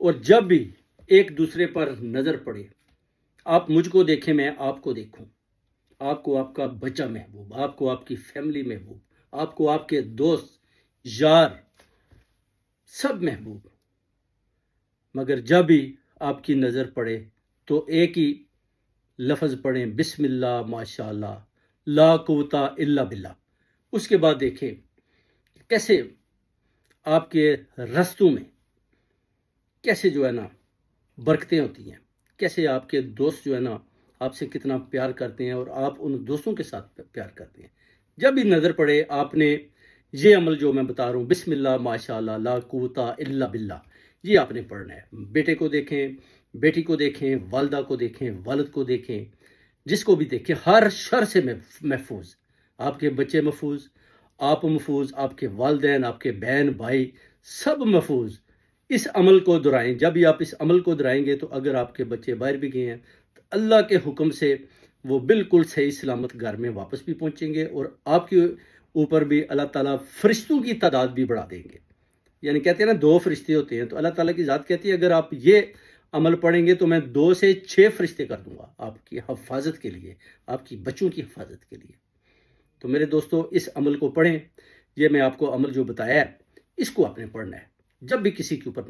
اور جب بھی ایک دوسرے پر نظر پڑے، آپ مجھ کو دیکھیں، میں آپ کو دیکھوں، آپ کو آپ کا بچہ محبوب، آپ کو آپ کی فیملی محبوب، آپ کو آپ کے دوست یار سب محبوب، مگر جب بھی آپ کی نظر پڑے تو ایک ہی لفظ پڑھیں، بسم اللہ ماشاء اللہ لا قوت الا باللہ۔ اس کے بعد دیکھیں کیسے آپ کے رستوں میں کیسے جو ہے نا برکتیں ہوتی ہیں، کیسے آپ کے دوست جو ہے نا آپ سے کتنا پیار کرتے ہیں اور آپ ان دوستوں کے ساتھ پیار کرتے ہیں۔ جب بھی نظر پڑے آپ نے یہ عمل جو میں بتا رہا ہوں، بسم اللہ ماشاء اللہ لا قوت الا باللہ، یہ آپ نے پڑھنا ہے۔ بیٹے کو دیکھیں، بیٹی کو دیکھیں، والدہ کو دیکھیں، والد کو دیکھیں، جس کو بھی دیکھیں، ہر شر سے محفوظ، آپ کے بچے محفوظ، آپ محفوظ، آپ کے والدین، آپ کے بہن بھائی سب محفوظ۔ اس عمل کو دہرائیں، جب بھی آپ اس عمل کو دہرائیں گے تو اگر آپ کے بچے باہر بھی گئے ہیں تو اللہ کے حکم سے وہ بالکل صحیح سلامت گھر میں واپس بھی پہنچیں گے، اور آپ کے اوپر بھی اللہ تعالیٰ فرشتوں کی تعداد بھی بڑھا دیں گے۔ یعنی کہتے ہیں نا 2 فرشتے ہوتے ہیں، تو اللہ تعالیٰ کی ذات کہتی ہے اگر آپ یہ عمل پڑھیں گے تو میں 2 سے 6 فرشتے کر دوں گا آپ کی حفاظت کے لیے، آپ کی بچوں کی حفاظت کے لیے۔ تو میرے دوستو اس عمل کو پڑھیں، یہ میں آپ کو عمل جو بتایا ہے اس کو آپ نے پڑھنا ہے جب بھی کسی کے اوپر